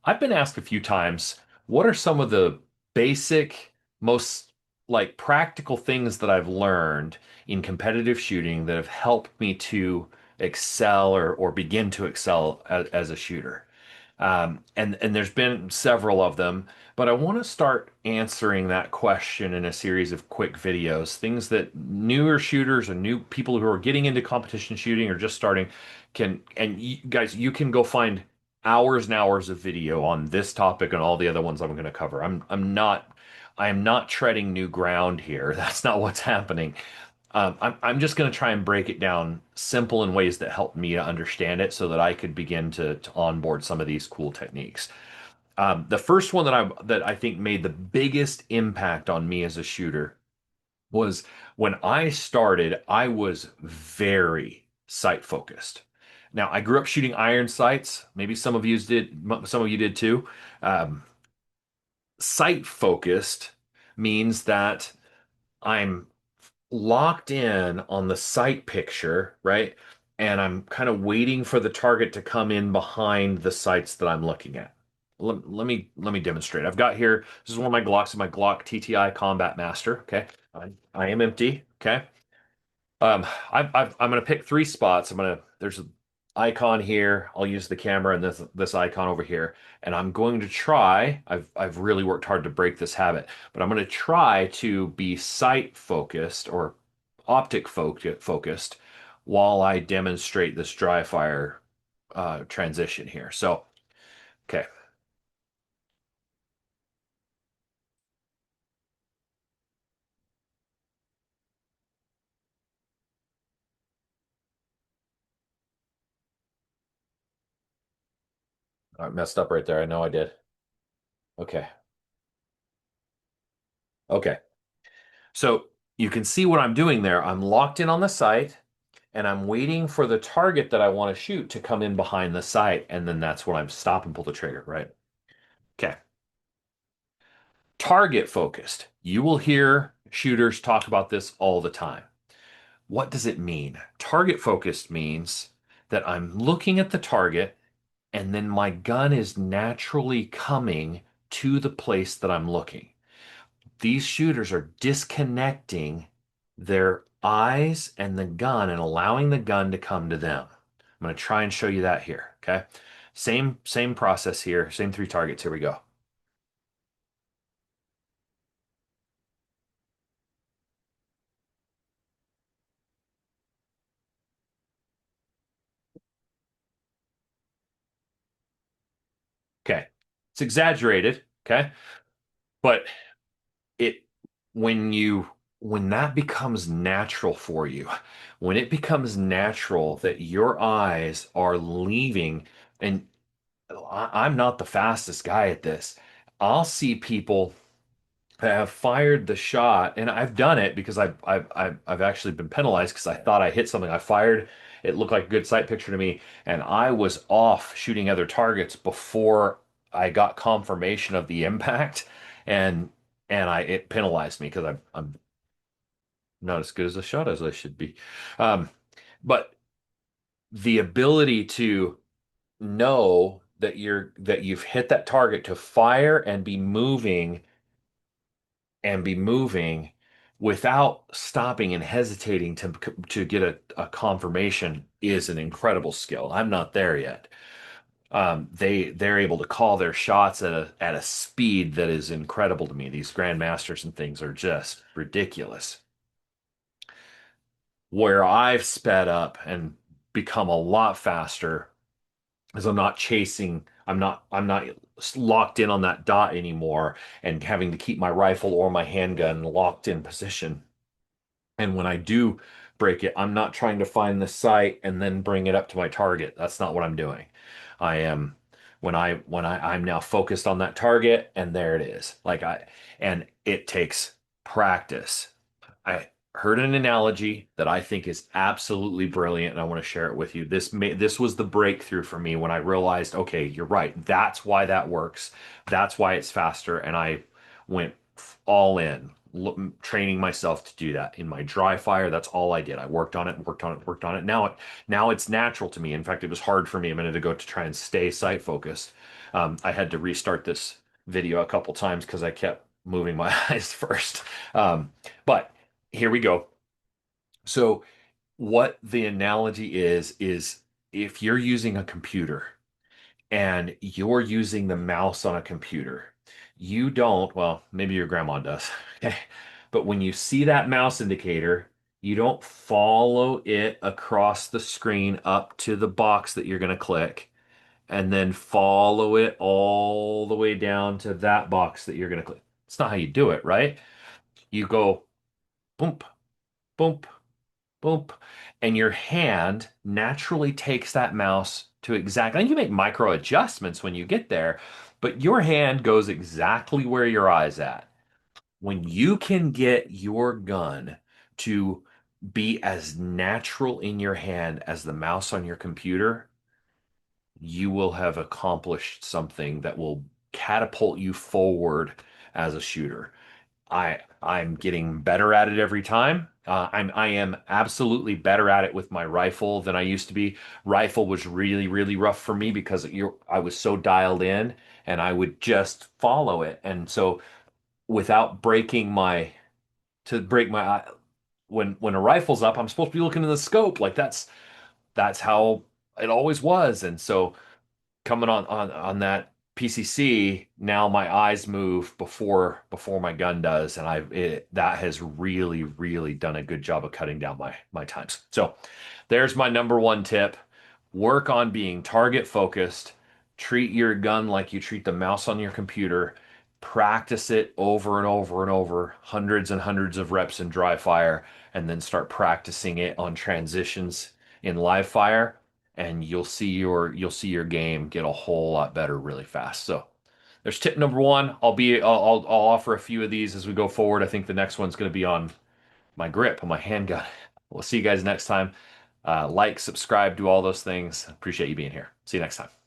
I've been asked a few times, what are some of the basic, most like practical things that I've learned in competitive shooting that have helped me to excel or begin to excel as a shooter? And there's been several of them, but I want to start answering that question in a series of quick videos, things that newer shooters and new people who are getting into competition shooting or just starting can, and you, guys, you can go find hours and hours of video on this topic and all the other ones I'm going to cover. I am not treading new ground here. That's not what's happening. I'm just going to try and break it down simple in ways that help me to understand it so that I could begin to onboard some of these cool techniques. The first one that I think made the biggest impact on me as a shooter was when I started, I was very sight focused. Now, I grew up shooting iron sights. Maybe some of you did too. Um, Sight focused means that I'm locked in on the sight picture, right? And I'm kind of waiting for the target to come in behind the sights that I'm looking at. Let me demonstrate. I've got here, this is one of my Glocks, my Glock TTI Combat Master. Okay. I am empty. Okay. I'm gonna pick three spots. There's an icon here. I'll use the camera and this icon over here. And I'm going to try, I've really worked hard to break this habit, but I'm gonna try to be sight focused or focused while I demonstrate this dry fire transition here. So, okay. I messed up right there. I know I did. Okay. Okay. So you can see what I'm doing there. I'm locked in on the sight and I'm waiting for the target that I want to shoot to come in behind the sight. And then that's when I'm stop and pull the trigger, right? Okay. Target focused. You will hear shooters talk about this all the time. What does it mean? Target focused means that I'm looking at the target and then my gun is naturally coming to the place that I'm looking. These shooters are disconnecting their eyes and the gun and allowing the gun to come to them. I'm going to try and show you that here. Okay. Same process here. Same three targets. Here we go. Okay. It's exaggerated. Okay. But it, when you, when that becomes natural for you, when it becomes natural that your eyes are leaving, and I'm not the fastest guy at this. I'll see people have fired the shot, and I've done it because I've actually been penalized because I thought I hit something. I fired, it looked like a good sight picture to me, and I was off shooting other targets before I got confirmation of the impact, and it penalized me because I'm not as good as a shot as I should be. Um, but the ability to know that you've hit that target to fire and be moving without stopping and hesitating to get a confirmation is an incredible skill. I'm not there yet. They're able to call their shots at a speed that is incredible to me. These grandmasters and things are just ridiculous. Where I've sped up and become a lot faster is I'm not locked in on that dot anymore and having to keep my rifle or my handgun locked in position. And when I do break it, I'm not trying to find the sight and then bring it up to my target. That's not what I'm doing. I am I'm now focused on that target and there it is. And it takes practice. I heard an analogy that I think is absolutely brilliant and I want to share it with you. This was the breakthrough for me when I realized, okay, you're right. That's why that works. That's why it's faster. And I went all in, training myself to do that in my dry fire. That's all I did. I worked on it, worked on it, worked on it. Now it's natural to me. In fact, it was hard for me a minute ago to try and stay sight focused. I had to restart this video a couple times because I kept moving my eyes first. Um, but here we go. So what the analogy is if you're using a computer and you're using the mouse on a computer, you don't, well, maybe your grandma does. Okay. But when you see that mouse indicator, you don't follow it across the screen up to the box that you're going to click and then follow it all the way down to that box that you're going to click. It's not how you do it, right? You go boom, boom, boop, and your hand naturally takes that mouse to exactly, and you make micro adjustments when you get there, but your hand goes exactly where your eye's at. When you can get your gun to be as natural in your hand as the mouse on your computer, you will have accomplished something that will catapult you forward as a shooter. I'm getting better at it every time. I am absolutely better at it with my rifle than I used to be. Rifle was really rough for me because I was so dialed in and I would just follow it. And so without breaking my to break my eye, when a rifle's up, I'm supposed to be looking in the scope. Like that's how it always was. And so coming on that PCC, now my eyes move before my gun does, and that has really done a good job of cutting down my times. So there's my number one tip. Work on being target focused. Treat your gun like you treat the mouse on your computer. Practice it over and over and over, hundreds and hundreds of reps in dry fire, and then start practicing it on transitions in live fire and you'll see your game get a whole lot better really fast. So there's tip number one. I'll offer a few of these as we go forward. I think the next one's going to be on my grip on my handgun. We'll see you guys next time. Like, subscribe, do all those things. Appreciate you being here. See you next time.